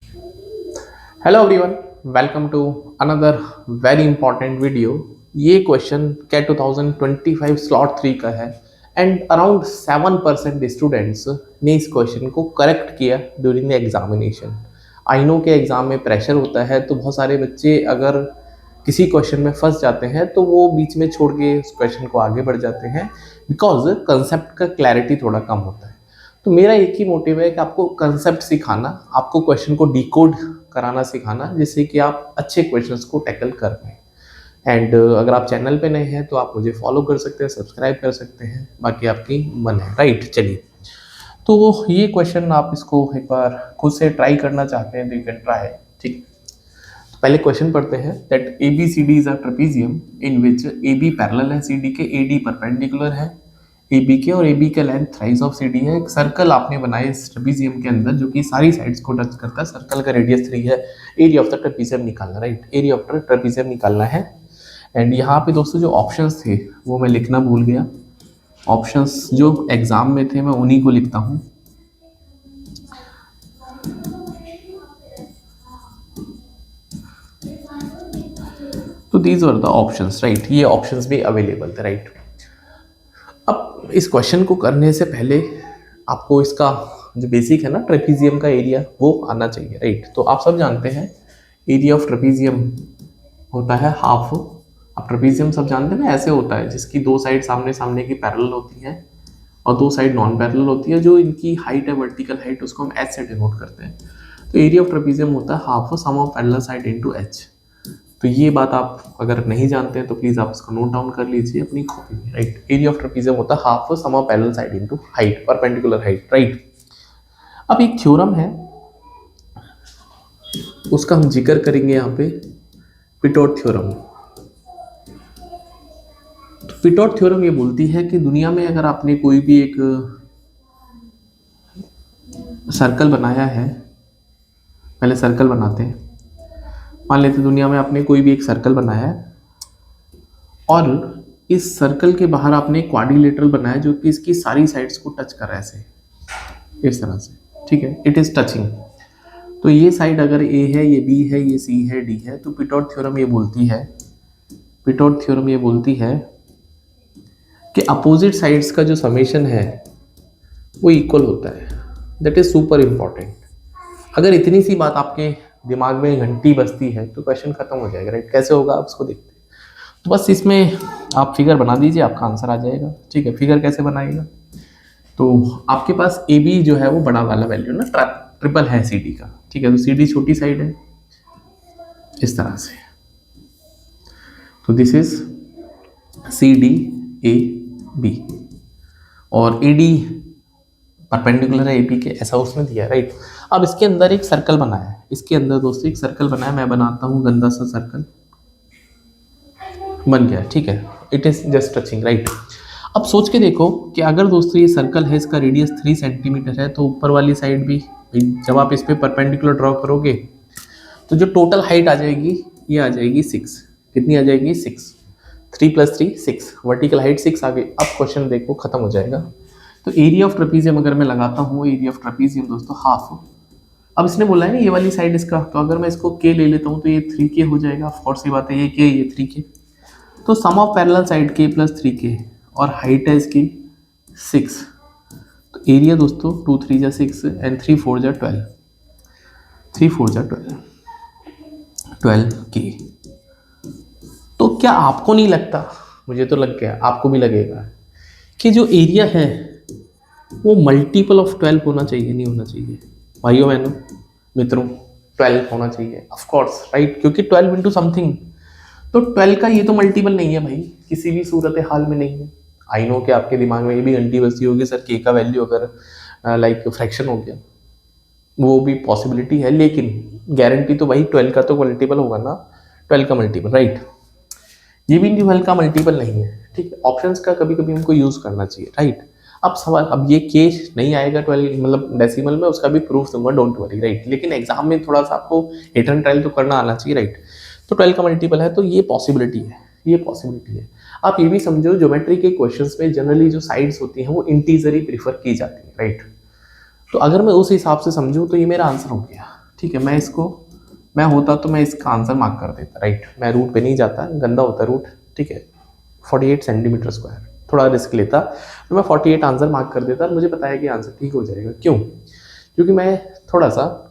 Hello everyone, welcome to another very important video. ये question CAT 2025 slot 3 का है and around 7% students ने इस क्वेश्चन को करेक्ट किया during the examination. I know के एग्जाम में प्रेशर होता है, तो बहुत सारे बच्चे अगर किसी क्वेश्चन में फंस जाते हैं तो वो बीच में छोड़ के उस क्वेश्चन को आगे बढ़ जाते हैं, बिकॉज कंसेप्ट का क्लैरिटी थोड़ा कम होता है। तो मेरा एक ही मोटिव है कि आपको कंसेप्ट सिखाना, आपको क्वेश्चन को डिकोड कराना सिखाना, जिससे कि आप अच्छे क्वेश्चंस को टैकल कर पाएँ। एंड अगर आप चैनल पे नए हैं तो आप मुझे फॉलो कर सकते हैं, सब्सक्राइब कर सकते हैं, बाकी आपकी मन है। राइट, चलिए। तो ये क्वेश्चन आप इसको एक बार खुद से ट्राई करना चाहते हैं तो यू कैन ट्राई। ठीक, तो पहले क्वेश्चन पढ़ते हैं that A B C D is a trapezium in which A B parallel है सी डी के, ए डी परपेंडिकुलर है ए बी के और ए बी का length thrice of C D है। एक सर्कल आपने बनाया इस ट्रेपीजियम के अंदर जो कि सारी साइड्स को टच करता है। सर्कल का रेडियस 3 है। एरिया ऑफ द ट्रेपीजियम निकालना, right, area of the trapezium निकालना है। एंड यहाँ पे दोस्तों जो ऑप्शंस थे वो मैं लिखना भूल गया। ऑप्शंस जो एग्जाम में थे मैं उन्हीं को लिखता हूँ। तो these were the options, right, ये ऑप्शंस भी अवेलेबल थे, राइट। अब इस क्वेश्चन को करने से पहले आपको इसका जो बेसिक है ना ट्रेपीजियम का एरिया वो आना चाहिए, राइट। तो आप सब जानते हैं एरिया ऑफ ट्रेपीजियम होता है हाफ। अब ट्रेपीजियम सब जानते हैं ना, ऐसे होता है जिसकी दो साइड सामने सामने की पैरेलल होती हैं और दो साइड नॉन पैरेलल होती है। जो इनकी हाइट है, वर्टिकल हाइट, उसको हम एच से डिनोट करते हैं। तो एरिया ऑफ ट्रेपीजियम होता है half sum of parallel side into H. तो ये बात आप अगर नहीं जानते हैं तो प्लीज आप इसको नोट डाउन कर लीजिए अपनी कॉपी में, राइट। एरिया ऑफ ट्रेपीजियम होता है half sum of parallel side into height, perpendicular height, right. अब एक थ्योरम है, उसका हम जिक्र करेंगे यहाँ पे, पिटोट थ्योरम। तो पिटोट थ्योरम ये बोलती है कि दुनिया में अगर आपने कोई भी एक सर्कल बनाया है, पहले सर्कल बनाते हैं। मान लेते दुनिया में आपने कोई भी एक सर्कल बनाया है और इस सर्कल के बाहर आपने क्वाड्रिलेटरल बनाया जो कि इसकी सारी साइड्स को टच कर रहा है, ऐसे इस तरह से, ठीक है, इट इज टचिंग। तो ये साइड अगर ए है, ये बी है, ये सी है, डी है, तो पिटोट थ्योरम ये बोलती है, पिटोट थ्योरम ये बोलती है कि अपोजिट साइड्स का जो समेशन है वो इक्वल होता है। That is super important. अगर इतनी सी बात आपके दिमाग में घंटी बजती है तो क्वेश्चन खत्म हो जाएगा, राइट। कैसे होगा आप उसको देखते हैं। तो बस इसमें आप फिगर बना दीजिए, आपका आंसर आ जाएगा, ठीक है। फिगर कैसे बनाएगा, तो आपके पास ए बी जो है वो बड़ा वाला वैल्यू ना, ट्रिपल है सी डी का, ठीक है। तो सी डी छोटी साइड है इस तरह से। तो this is C D A B और ए डी परपेंडिकुलर है ए बी के, ऐसा उसने दिया, राइट। अब इसके अंदर एक सर्कल बनाया है, इसके अंदर दोस्तों एक सर्कल बनाया, मैं बनाता हूँ गंदा सा सर्कल, बन गया, ठीक है। It is just touching, right. अब सोच के देखो कि अगर दोस्तों ये सर्कल है, इसका रेडियस 3 सेंटीमीटर है, तो ऊपर वाली साइड भी जब आप इस पर परपेंडिकुलर ड्रॉ करोगे तो जो टोटल हाइट आ जाएगी ये आ जाएगी 6। कितनी आ जाएगी? 6। 3 + 3 6, वर्टिकल हाइट 6 आ गई। अब क्वेश्चन देखो खत्म हो जाएगा। तो एरिया ऑफ ट्रेपीजियम अगर मैं लगाता हूँ, एरिया ऑफ ट्रेपीजियम दोस्तों हाफ। अब इसने बोला है ना ये वाली साइड इसका, तो अगर मैं इसको के ले लेता हूँ तो ये 3k हो जाएगा। ऑफ कोर्स ये बात है, ये के, ये 3k। तो sum of parallel side k + 3k और हाइट है इसकी 6। तो एरिया दोस्तों 2 × 3 = 6 एंड 3 × 4 = 12, 3 × 4 = 12k। तो क्या आपको नहीं लगता, मुझे तो लग गया, आपको भी लगेगा कि जो एरिया है वो मल्टीपल ऑफ 12 होना चाहिए, नहीं होना चाहिए भाइयों बहनों मित्रों? 12 होना चाहिए ऑफ कोर्स, राइट, क्योंकि 12 इंटू समथिंग। तो 12 का ये तो मल्टीपल नहीं है भाई, किसी भी सूरत हाल में नहीं है। आई नो कि आपके दिमाग में ये भी घंटी बजती होगी, सर के का वैल्यू अगर लाइक फ्रैक्शन हो गया, वो भी पॉसिबिलिटी है, लेकिन गारंटी तो भाई 12 का तो मल्टीपल होगा ना, 12 का मल्टीपल, राइट। ये भी 12 का मल्टीपल नहीं है, ठीक है। ऑप्शंस का कभी कभी हमको यूज करना चाहिए, राइट। अब सवाल, अब ये केस नहीं आएगा 12 मतलब डेसिमल में, उसका भी प्रूफ दूंगा, डोंट वरी, राइट। लेकिन एग्जाम में थोड़ा सा आपको हिट एंड ट्रायल तो करना आना चाहिए, राइट। तो 12 का मल्टीपल है, तो ये पॉसिबिलिटी है, ये पॉसिबिलिटी है। आप ये भी समझो ज्योमेट्री के क्वेश्चंस में जनरली जो साइड्स होती हैं वो इंटीजर ही प्रीफर की जाती है, राइट। तो अगर मैं उस हिसाब से समझूं तो ये मेरा आंसर हो गया, ठीक है, मैं होता तो मैं इसका आंसर मार्क कर देता, राइट। मैं रूट पे नहीं जाता, गंदा होता रूट, ठीक है। 48 सेंटीमीटर स्क्वायर, थोड़ा रिस्क लेता तो मैं 48 आंसर मार्क कर देता, मुझे पता है कि आंसर ठीक हो जाएगा। क्यों? क्योंकि मैं थोड़ा सा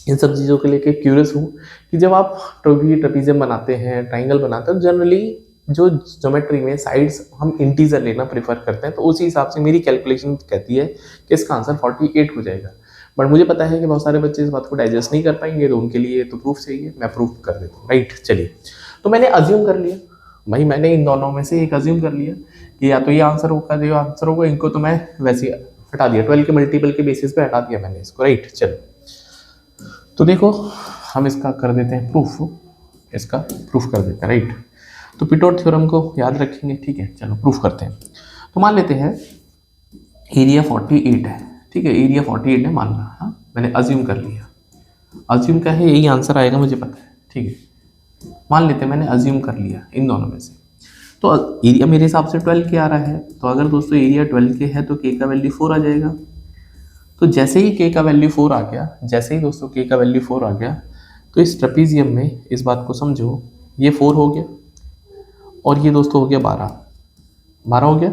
इन सब चीज़ों के लेके क्यूरियस हूँ कि जब आप ट्रेपीजियम बनाते हैं, ट्राइंगल बनाते हैं, जनरली जो ज्योमेट्री में साइड्स हम इंटीजर लेना प्रेफर करते हैं, तो उसी हिसाब से मेरी कैलकुलेशन कहती है कि इसका आंसर 48 हो जाएगा। बट मुझे पता है कि बहुत सारे बच्चे इस बात को डाइजेस्ट नहीं कर पाएंगे, तो उनके लिए तो प्रूफ चाहिए, मैं प्रूफ कर देता हूँ, राइट। चलिए, तो मैंने अज्यूम कर लिया भाई, मैंने इन दोनों में से एक अज्यूम कर लिया कि या तो ये आंसर होगा, जो आंसर होगा, इनको तो मैं वैसे ही हटा दिया, 12 के मल्टीपल के बेसिस पे हटा दिया मैंने इसको, राइट। चलो, तो देखो हम इसका कर देते हैं प्रूफ, इसका प्रूफ कर देते हैं, राइट। तो पिटोट थ्योरम को याद रखेंगे, ठीक है। चलो प्रूफ करते हैं। तो मान लेते हैं एरिया 48 है, ठीक है, एरिया 48 है मान लो, हाँ मैंने अज्यूम कर लिया। अज्यूम का है, यही आंसर आएगा मुझे पता है, ठीक है। मान लेते हैं मैंने अज्यूम कर लिया इन दोनों में से, तो एरिया मेरे हिसाब से 12 के आ रहा है। तो अगर दोस्तों एरिया 12 के है तो के का वैल्यू 4 आ जाएगा। तो जैसे ही के का वैल्यू 4 आ गया, जैसे ही दोस्तों के का वैल्यू 4 आ गया, तो इस ट्रेपीजियम में इस बात को समझो, ये 4 हो गया और ये दोस्तों हो गया 12, 12 हो गया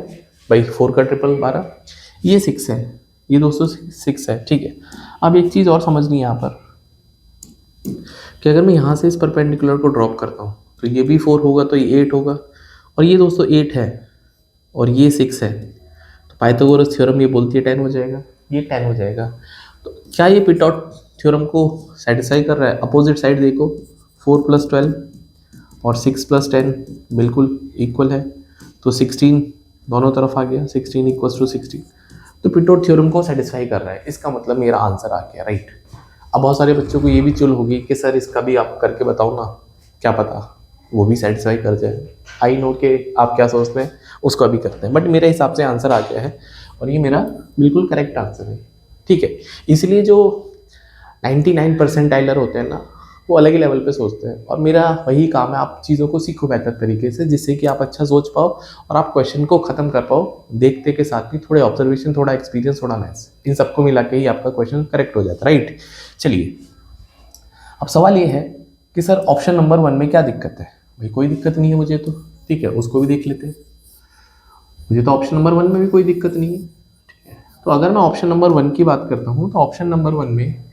भाई, 4 का ट्रिपल 12, ये 6 है, ये दोस्तों 6 है, ठीक है। अब एक चीज़ और समझनी है यहाँ पर कि अगर मैं यहाँ से इस परपेंडिकुलर को ड्रॉप करता हूँ तो ये भी 4 होगा, तो ये 8 होगा, और ये दोस्तों 8 है और ये 6 है, तो पाइथागोरस थ्योरम ये बोलती है 10 हो जाएगा, ये 10 हो जाएगा। तो क्या ये पिटोट थ्योरम को सेटिस्फाई कर रहा है? अपोजिट साइड देखो, 4 + 12 और 6 + 10 बिल्कुल इक्वल है, तो 16 दोनों तरफ आ गया, 16 = 16, तो पिटोट थ्योरम को सेटिस्फाई कर रहा है, इसका मतलब मेरा आंसर आ गया, राइट। अब बहुत सारे बच्चों को ये भी चुल होगी कि सर इसका भी आप करके बताओ ना, क्या पता वो भी सेटिस्फाई कर जाए। आई नो कि आप क्या सोचते हैं, उसको अभी करते हैं, बट मेरे हिसाब से आंसर आ गया है और ये मेरा बिल्कुल करेक्ट आंसर है, ठीक है। इसलिए जो 99 परसेंटाइलर होते हैं ना, वो अलग ही लेवल पे सोचते हैं, और मेरा वही काम है, आप चीज़ों को सीखो बेहतर तरीके से, जिससे कि आप अच्छा सोच पाओ और आप क्वेश्चन को ख़त्म कर पाओ देखते के साथ भी, थोड़े ऑब्जर्वेशन, थोड़ा एक्सपीरियंस, थोड़ा मैथ्स, इन सबको मिला के ही आपका क्वेश्चन करेक्ट हो जाता है, राइट। चलिए, अब सवाल ये है कि सर ऑप्शन नंबर 1 में क्या दिक्कत है? भाई कोई दिक्कत नहीं है मुझे तो, ठीक है, उसको भी देख लेते हैं। मुझे तो ऑप्शन नंबर 1 में भी कोई दिक्कत नहीं है, ठीक है। तो अगर मैं ऑप्शन नंबर 1 की बात करता हूँ, तो ऑप्शन नंबर 1 में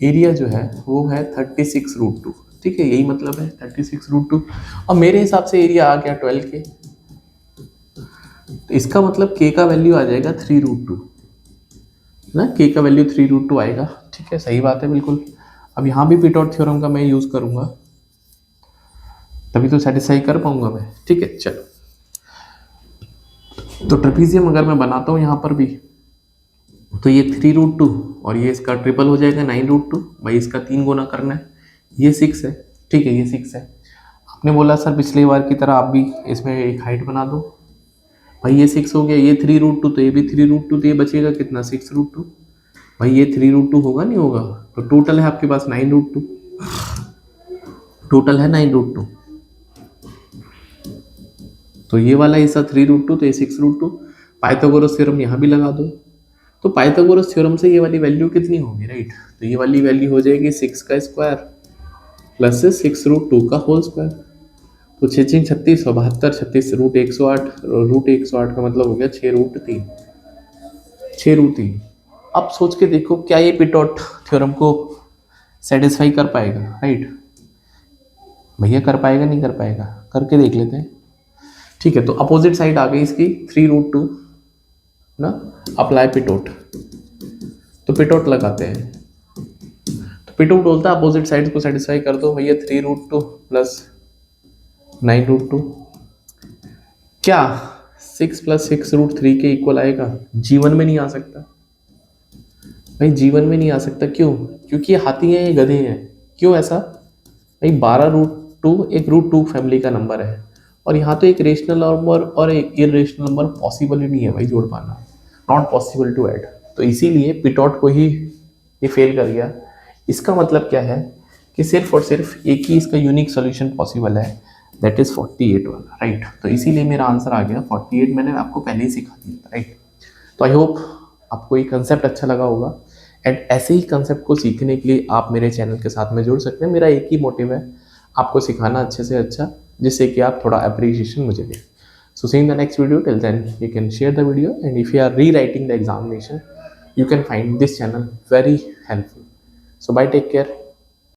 एरिया जो है वो है 36√2, ठीक है, यही मतलब है 36√2, और मेरे हिसाब से एरिया आ गया 12 के, तो इसका मतलब के का वैल्यू आ जाएगा 3√2 ना, के का वैल्यू 3√2 आएगा, ठीक है, सही बात है बिल्कुल। अब यहाँ भी पिटोट थ्योरम का मैं यूज़ करूँगा, तभी तो सेटिस्फाई कर पाऊंगा मैं, ठीक है। चलो, तो ट्रेपीजियम अगर मैं बनाता हूँ यहाँ पर भी, तो ये 3√2 और ये इसका ट्रिपल हो जाएगा 9√2, भाई इसका 3 गुना करना है, ये 6 है, ठीक है, ये 6 है। आपने बोला सर पिछली बार की तरह आप भी इसमें एक हाइट बना दो, भाई ये 6 हो गया, ये 3√2, तो ये भी 3√2, तो ये बचेगा कितना, 6√2, भाई ये 3√2 होगा नहीं होगा, तो टोटल है आपके पास 9√2, टोटल है 9√2, तो ये वाला हिस्सा 3√2, तो ये 6√2, पाइथागोरस थ्योरम यहाँ भी लगा दो, तो पाइथागोरस थ्योरम से ये वाली वैल्यू कितनी होगी, राइट। तो ये वाली वैल्यू हो जाएगी 6 का स्क्वायर प्लस 6√2 का होल स्क्वायर, तो 6 6 36 और 72, 36 √108, √108 का मतलब हो गया 6√3, 6√3। अब सोच के देखो क्या ये पिटोट थ्योरम को सेटिस्फाई कर पाएगा, राइट। भैया कर पाएगा नहीं कर पाएगा, करके देख लेते हैं, ठीक है। तो अपोजिट साइड आ गई इसकी 3√2 ना, अप्लाई पिटोट, तो पिटोट लगाते हैं, तो पिटोट बोलता है अपोजिट साइड को सेटिस्फाई कर दो भैया, 3√2 प्लस 9√2, क्या 6 + 6√3 के इक्वल आएगा? जीवन में नहीं आ सकता भाई, जीवन में नहीं आ सकता। क्यों? क्योंकि ये हाथी हैं, ये गधे हैं। क्यों ऐसा भाई? 12√2 एक √2 फैमिली का नंबर है, और यहाँ तो एक रेशनल नंबर और एक इरेशनल नंबर पॉसिबल ही नहीं है भाई जोड़ पाना, नॉट पॉसिबल टू ऐड, तो इसीलिए पिटोट को ही ये फेल कर गया। इसका मतलब क्या है कि सिर्फ और सिर्फ एक ही इसका यूनिक सोल्यूशन पॉसिबल है, दैट इज 48 वाला, राइट। तो इसीलिए मेरा आंसर आ गया 48, मैंने आपको पहले ही सिखा दिया था, राइट। तो आई होप आपको ये कंसेप्ट अच्छा लगा होगा। एंड ऐसे ही कंसेप्ट को सीखने के लिए आप मेरे चैनल के साथ में जुड़ सकते हैं। मेरा एक ही मोटिव है, आपको सिखाना अच्छे से अच्छा, जिससे कि आप थोड़ा अप्रिसिएशन मुझे दें। So see you in the next video. Till then, you can share the video, and if you are rewriting the examination, you can find this channel very helpful. So bye, take care.